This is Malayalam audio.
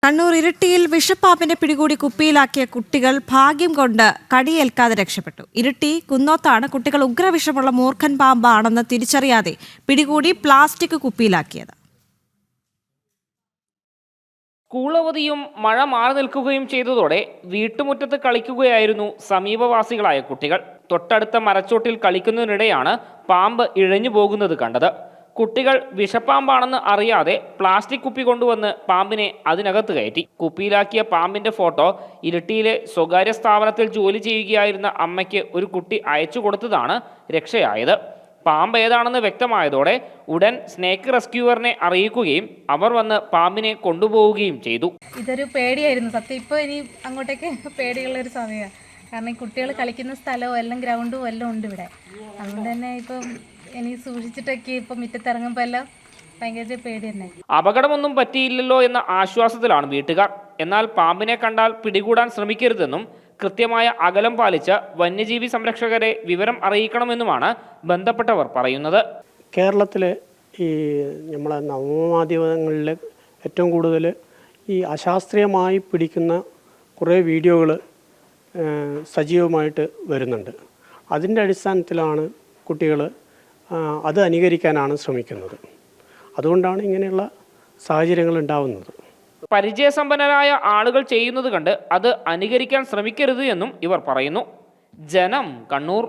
കണ്ണൂർ ഇരിട്ടിയിൽ വിഷപ്പാമ്പിനെ പിടികൂടി കുപ്പിയിലാക്കിയ കുട്ടികൾ ഭാഗ്യം കൊണ്ട് കടിയേൽക്കാതെ രക്ഷപ്പെട്ടു. ഇരിട്ടി കുന്നോത്താണ് കുട്ടികൾ ഉഗ്രവിഷമുള്ള മൂർഖൻ പാമ്പാണെന്ന് തിരിച്ചറിയാതെ പിടികൂടി പ്ലാസ്റ്റിക് കുപ്പിയിലാക്കിയത്. സ്കൂൾ അവധിയും മഴ മാറി നിൽക്കുകയും ചെയ്തതോടെ വീട്ടുമുറ്റത്ത് കളിക്കുകയായിരുന്നു സമീപവാസികളായ കുട്ടികൾ. തൊട്ടടുത്ത മരച്ചോട്ടിൽ കളിക്കുന്നതിനിടെയാണ് പാമ്പ് ഇഴഞ്ഞു പോകുന്നത് കണ്ടത്. കുട്ടികൾ വിഷപ്പാമ്പാണെന്ന് അറിയാതെ പ്ലാസ്റ്റിക് കുപ്പി കൊണ്ടുവന്ന് പാമ്പിനെ അതിനകത്ത് കയറ്റി. കുപ്പിയിലാക്കിയ പാമ്പിന്റെ ഫോട്ടോ ഇരിട്ടിയിലെ സ്വകാര്യ സ്ഥാപനത്തിൽ ജോലി ചെയ്യുകയായിരുന്ന അമ്മയ്ക്ക് ഒരു കുട്ടി അയച്ചു കൊടുത്തതാണ് രക്ഷയായത്. പാമ്പ് ഏതാണെന്ന് വ്യക്തമായതോടെ ഉടൻ സ്നേക്ക് റെസ്ക്യൂവറിനെ അറിയിക്കുകയും അവർ വന്ന് പാമ്പിനെ കൊണ്ടുപോവുകയും ചെയ്തു. ഇതൊരു പേടിയായിരുന്നു സത്യം. ഇപ്പോൾ ഇനി അങ്ങോട്ടേക്ക് പേടിയുള്ളൊരു സമയമാണ്. കാരണം ഈ കുട്ടികൾ കളിക്കുന്ന സ്ഥലവും എല്ലാം ഗ്രൗണ്ടും എല്ലാം ഉണ്ട് ഇവിടെ. അതുകൊണ്ട് തന്നെ ഇപ്പം ഇനി സൂക്ഷിച്ചിട്ടൊക്കെ ഇപ്പം മുറ്റത്തിറങ്ങുമ്പോൾ എല്ലാം ഭയങ്കര പേടി തന്നെ. അപകടമൊന്നും പറ്റിയില്ലല്ലോ എന്ന ആശ്വാസത്തിലാണ് വീട്ടുകാർ. എന്നാൽ പാമ്പിനെ കണ്ടാൽ പിടികൂടാൻ ശ്രമിക്കരുതെന്നും കൃത്യമായ അകലം പാലിച്ച് വന്യജീവി സംരക്ഷകരെ വിവരം അറിയിക്കണമെന്നുമാണ് ബന്ധപ്പെട്ടവർ പറയുന്നത്. കേരളത്തിലെ ഈ നമ്മളെ നവമാധ്യമങ്ങളിൽ ഏറ്റവും കൂടുതൽ ഈ അശാസ്ത്രീയമായി പിടിക്കുന്ന കുറേ വീഡിയോകൾ സജീവമായിട്ട് വരുന്നുണ്ട്. അതിൻ്റെ അടിസ്ഥാനത്തിലാണ് കുട്ടികൾ അത് അനുകരിക്കാനാണ് ശ്രമിക്കുന്നത്. അതുകൊണ്ടാണ് ഇങ്ങനെയുള്ള സാഹചര്യങ്ങൾ ഉണ്ടാവുന്നത്. പരിചയസമ്പന്നരായ ആളുകൾ ചെയ്യുന്നത് കണ്ട് അത് അനുകരിക്കാൻ ശ്രമിക്കരുത് എന്നും ഇവർ പറയുന്നു. ജനം, കണ്ണൂർ.